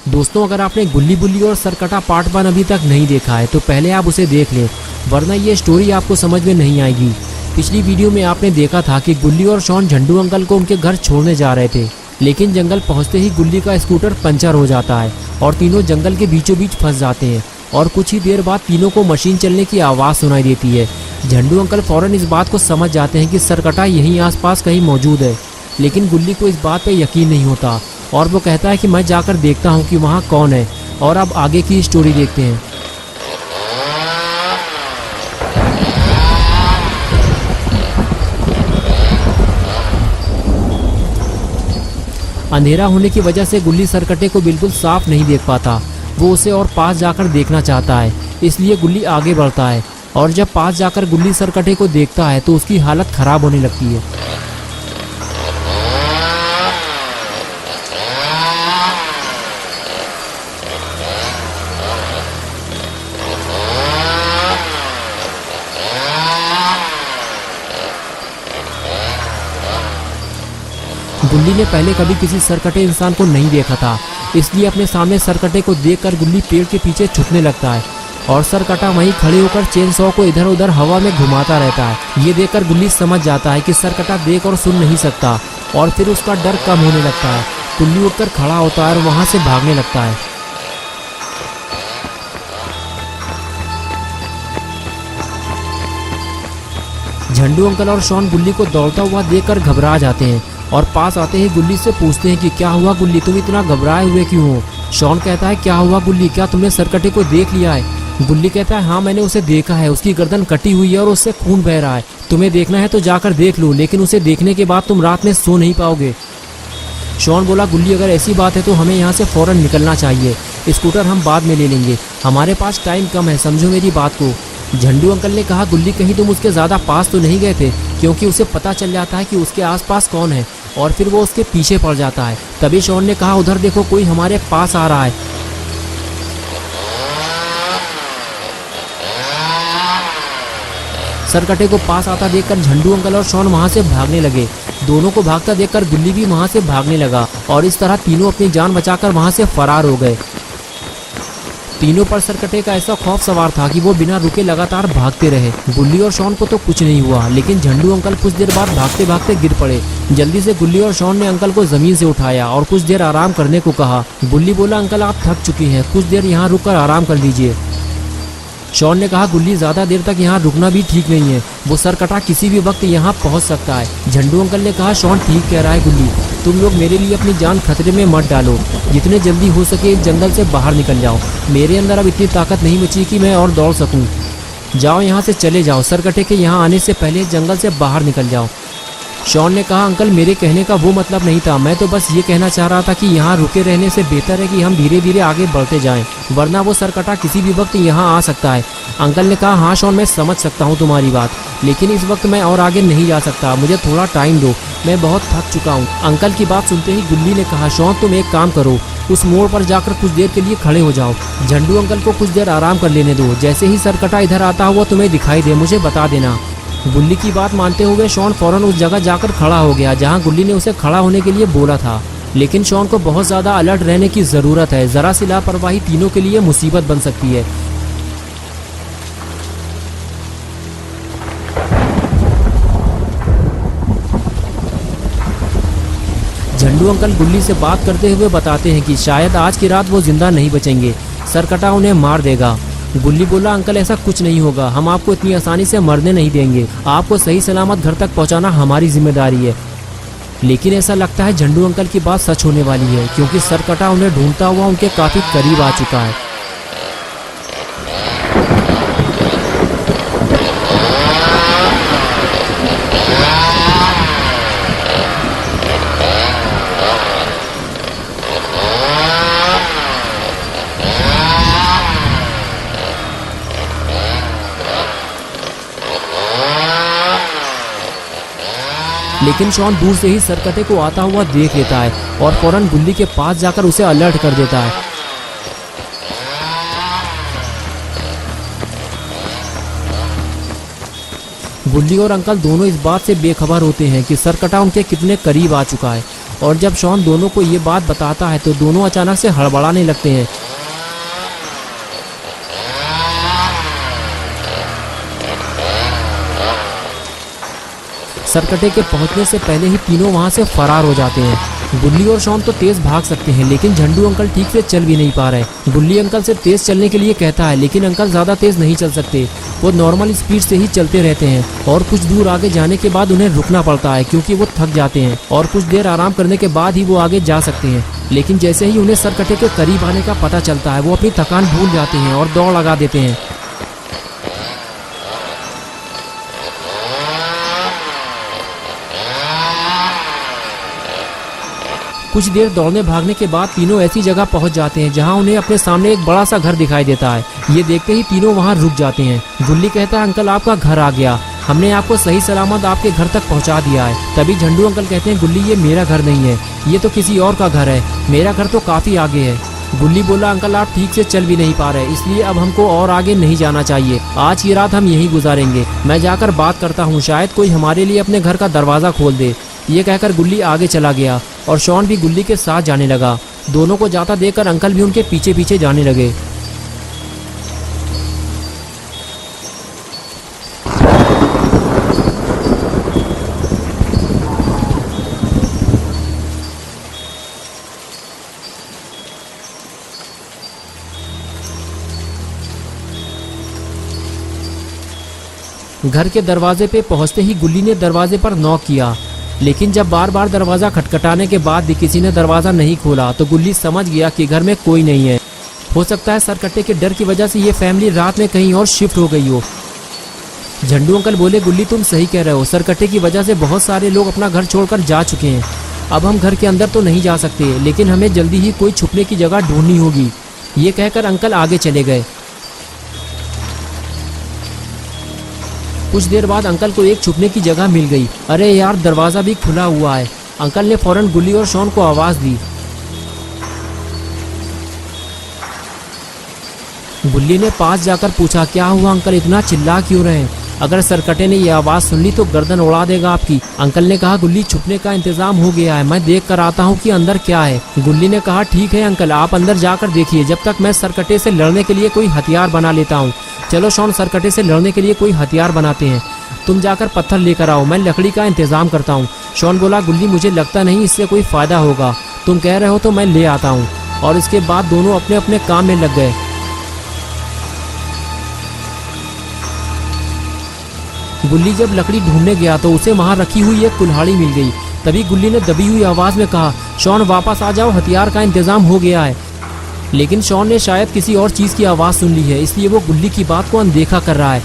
दोस्तों, अगर आपने गुल्ली बुल्ली और सरकटा पार्ट 1 अभी तक नहीं देखा है तो पहले आप उसे देख लें, वरना ये स्टोरी आपको समझ में नहीं आएगी। पिछली वीडियो में आपने देखा था कि गुल्ली और शॉन झंडू अंकल को उनके घर छोड़ने जा रहे थे, लेकिन जंगल पहुंचते ही गुल्ली का स्कूटर पंचर हो जाता है और तीनों जंगल के बीचों बीच फंस जाते हैं और कुछ ही देर बाद तीनों को मशीन चलने की आवाज़ सुनाई देती है। झंडू अंकल फौरन इस बात को समझ जाते हैं कि सरकटा यहीं आसपास कहीं मौजूद है, लेकिन गुल्ली को इस बात पे यकीन नहीं होता और वो कहता है कि मैं जाकर देखता हूँ कि वहाँ कौन है। और अब आगे की स्टोरी देखते हैं। अंधेरा होने की वजह से गुल्ली सरकटे को बिल्कुल साफ नहीं देख पाता। वो उसे और पास जाकर देखना चाहता है, इसलिए गुल्ली आगे बढ़ता है और जब पास जाकर गुल्ली सरकटे को देखता है तो उसकी हालत खराब होने लगती है। गुल्ली ने पहले कभी किसी सरकटे इंसान को नहीं देखा था, इसलिए अपने सामने सरकटे को देखकर गुल्ली पेड़ के पीछे छुपने लगता है और सरकटा वहीं खड़े होकर चेन सॉ को इधर उधर हवा में घुमाता रहता है। ये देखकर गुल्ली समझ जाता है कि सरकटा देख और सुन नहीं सकता और फिर उसका डर कम होने लगता है। गुल्ली उठकर खड़ा होता है और वहां से भागने लगता है। झंडू अंकल और शॉन गुल्ली को दौड़ता हुआ देखकर घबरा जाते हैं और पास आते ही गुल्ली से पूछते हैं कि क्या हुआ गुल्ली, तुम इतना घबराए हुए क्यों हो? शॉन कहता है, क्या हुआ गुल्ली, क्या तुमने सरकटे को देख लिया है? गुल्ली कहता है, हाँ मैंने उसे देखा है, उसकी गर्दन कटी हुई है और उससे खून बह रहा है। तुम्हें देखना है तो जाकर देख लो, लेकिन उसे देखने के बाद तुम रात में सो नहीं पाओगे। शॉन बोला, गुल्ली अगर ऐसी बात है तो हमें यहाँ से फौरन निकलना चाहिए, स्कूटर हम बाद में ले लेंगे, हमारे पास टाइम कम है, समझो मेरी बात को। झंडू अंकल ने कहा, गुल्ली कहीं तुम उसके ज़्यादा पास तो नहीं गए थे? क्योंकि उसे पता चल जाता है कि उसके आसपास कौन है और फिर वो उसके पीछे पड़ जाता है। तभी शॉन ने कहा, उधर देखो कोई हमारे पास आ रहा है। सरकटे को पास आता देखकर झंडू अंकल और शॉन वहां से भागने लगे। दोनों को भागता देखकर गुल्ली भी वहां से भागने लगा और इस तरह तीनों अपनी जान बचाकर वहां से फरार हो गए। तीनों पर सरकटे का ऐसा खौफ सवार था कि वो बिना रुके लगातार भागते रहे। गुल्ली और शॉन को तो कुछ नहीं हुआ, लेकिन झंडू अंकल कुछ देर बाद भागते भागते गिर पड़े। जल्दी से गुल्ली और शॉन ने अंकल को जमीन से उठाया और कुछ देर आराम करने को कहा। गुल्ली बोला, अंकल आप थक चुकी हैं, कुछ देर यहाँ रुककर आराम कर लीजिए। शॉन ने कहा, गुल्ली ज़्यादा देर तक यहाँ रुकना भी ठीक नहीं है, वो सरकटा किसी भी वक्त यहाँ पहुँच सकता है। झंडू अंकल ने कहा, शॉन ठीक कह रहा है गुल्ली, तुम लोग मेरे लिए अपनी जान खतरे में मत डालो, जितने जल्दी हो सके इस जंगल से बाहर निकल जाओ। मेरे अंदर अब इतनी ताकत नहीं बची कि मैं और दौड़ सकूं। जाओ यहाँ से चले जाओ, सरकटे के यहाँ आने से पहले इस जंगल से बाहर निकल जाओ। शॉन ने कहा, अंकल मेरे कहने का वो मतलब नहीं था, मैं तो बस ये कहना चाह रहा था कि यहाँ रुके रहने से बेहतर है कि हम धीरे धीरे आगे बढ़ते जाएं, वरना वो सरकटा किसी भी वक्त यहाँ आ सकता है। अंकल ने कहा, हाँ शॉन मैं समझ सकता हूँ तुम्हारी बात, लेकिन इस वक्त मैं और आगे नहीं जा सकता, मुझे थोड़ा टाइम दो, मैं बहुत थक चुका हूँ। अंकल की बात सुनते ही गुल्ली ने कहा, शॉन तुम एक काम करो, उस मोड़ पर जाकर कुछ देर के लिए खड़े हो जाओ, झंडू अंकल को कुछ देर आराम कर लेने दो, जैसे ही सरकटा इधर आता हुआ तुम्हें दिखाई दे मुझे बता देना। गुल्ली की बात मानते हुए शॉन फौरन उस जगह जाकर खड़ा हो गया जहां गुल्ली ने उसे खड़ा होने के लिए बोला था, लेकिन शॉन को बहुत ज़्यादा अलर्ट रहने की ज़रूरत है, ज़रा सी लापरवाही तीनों के लिए मुसीबत बन सकती है। झंडू अंकल गुल्ली से बात करते हुए बताते हैं कि शायद आज की रात वो जिंदा नहीं बचेंगे, सरकटा उन्हें मार देगा। गुल्ली बोला, अंकल ऐसा कुछ नहीं होगा, हम आपको इतनी आसानी से मरने नहीं देंगे, आपको सही सलामत घर तक पहुंचाना हमारी जिम्मेदारी है। लेकिन ऐसा लगता है झंडू अंकल की बात सच होने वाली है, क्योंकि सरकटा उन्हें ढूंढता हुआ उनके काफी करीब आ चुका है। लेकिन शॉन दूर से ही सरकटे को आता हुआ देख लेता है और फौरन गुल्ली के पास जाकर उसे अलर्ट कर देता है। गुल्ली और अंकल दोनों इस बात से बेखबर होते हैं कि सरकटा उनके कितने करीब आ चुका है और जब शॉन दोनों को ये बात बताता है तो दोनों अचानक से हड़बड़ाने लगते हैं। सरकटे के पहुंचने से पहले ही तीनों वहां से फरार हो जाते हैं। गुल्ली और शॉन तो तेज भाग सकते हैं लेकिन झंडू अंकल ठीक से चल भी नहीं पा रहे। गुल्ली अंकल से तेज चलने के लिए कहता है लेकिन अंकल ज़्यादा तेज नहीं चल सकते, वो नॉर्मल स्पीड से ही चलते रहते हैं और कुछ दूर आगे जाने के बाद उन्हें रुकना पड़ता है क्योंकि वो थक जाते हैं और कुछ देर आराम करने के बाद ही वो आगे जा सकते हैं। लेकिन जैसे ही उन्हें सरकटे के करीब आने का पता चलता है वो अपनी थकान भूल जाते हैं और दौड़ लगा देते हैं। कुछ देर दौड़ने भागने के बाद तीनों ऐसी जगह पहुंच जाते हैं जहां उन्हें अपने सामने एक बड़ा सा घर दिखाई देता है। ये देखते ही तीनों वहां रुक जाते हैं। गुल्ली कहता है अंकल आपका घर आ गया, हमने आपको सही सलामत आपके घर तक पहुंचा दिया है। तभी झंडू अंकल कहते हैं गुल्ली ये मेरा घर नहीं है, ये तो किसी और का घर है, मेरा घर तो काफी आगे है। गुल्ली बोला अंकल आप ठीक से चल भी नहीं पा रहे, इसलिए अब हमको और आगे नहीं जाना चाहिए, आज की रात हम यहीं गुजारेंगे। मैं जाकर बात करता हूँ, शायद कोई हमारे लिए अपने घर का दरवाजा खोल दे। ये कहकर गुल्ली आगे चला गया और शॉन भी गुल्ली के साथ जाने लगा। दोनों को जाता देखकर अंकल भी उनके पीछे पीछे जाने लगे। घर के दरवाजे पे पहुंचते ही गुल्ली ने दरवाजे पर नॉक किया, लेकिन जब बार बार दरवाजा खटखटाने के बाद भी किसी ने दरवाजा नहीं खोला तो गुल्ली समझ गया कि घर में कोई नहीं है। हो सकता है सरकट्टे के डर की वजह से ये फैमिली रात में कहीं और शिफ्ट हो गई हो। झंडू अंकल बोले गुल्ली तुम सही कह रहे हो, सरकट्टे की वजह से बहुत सारे लोग अपना घर छोड़कर जा चुके हैं। अब हम घर के अंदर तो नहीं जा सकते, लेकिन हमें जल्दी ही कोई छुपने की जगह ढूंढनी होगी। ये कहकर अंकल आगे चले गए। कुछ देर बाद अंकल को एक छुपने की जगह मिल गई। अरे यार दरवाजा भी खुला हुआ है। अंकल ने फौरन गुल्ली और शॉन को आवाज दी। गुल्ली ने पास जाकर पूछा क्या हुआ अंकल, इतना चिल्ला क्यों रहे हैं? अगर सरकटे ने यह आवाज सुन ली तो गर्दन उड़ा देगा आपकी। अंकल ने कहा गुल्ली छुपने का इंतजाम हो गया है, मैं देख कर आता हूँ कि अंदर क्या है। गुल्ली ने कहा ठीक है अंकल आप अंदर जाकर देखिए, जब तक मैं सरकटे से लड़ने के लिए कोई हथियार बना लेता हूँ। चलो शॉन सरकटे से लड़ने के लिए कोई हथियार बनाते हैं, तुम जाकर पत्थर लेकर आओ, मैं लकड़ी का इंतजाम करता हूँ। शॉन बोला गुल्ली मुझे लगता नहीं इससे कोई फायदा होगा, तुम कह रहे हो तो मैं ले आता हूँ। और इसके बाद दोनों अपने अपने काम में लग गए। गुल्ली जब लकड़ी ढूंढने गया तो उसे वहां रखी हुई एक कुल्हाड़ी मिल गई। तभी गुल्ली ने दबी हुई आवाज में कहा शॉन वापस आ जाओ, हथियार का इंतजाम हो गया है। लेकिन शॉन ने शायद किसी और चीज की आवाज सुन ली है, इसलिए वो गुल्ली की बात को अनदेखा कर रहा है।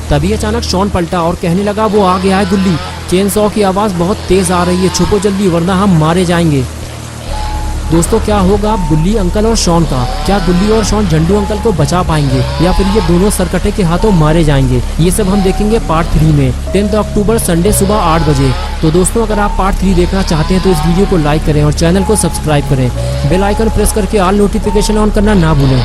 तभी अचानक शॉन पलटा और कहने लगा वो आ गया है गुल्ली, चेन सॉ की आवाज बहुत तेज आ रही है, छुपो जल्दी वरना हम मारे जाएंगे। दोस्तों क्या होगा अब गुल्ली अंकल और शॉन का? क्या गुल्ली और शॉन झंडू अंकल को बचा पाएंगे या फिर ये दोनों सरकटे के हाथों मारे जाएंगे? ये सब हम देखेंगे पार्ट 3 में 10 अक्टूबर संडे सुबह 8 बजे। तो दोस्तों अगर आप पार्ट 3 देखना चाहते हैं तो इस वीडियो को लाइक करें और चैनल को सब्सक्राइब करें। बेल आइकन प्रेस करके ऑल नोटिफिकेशन ऑन करना ना भूलें।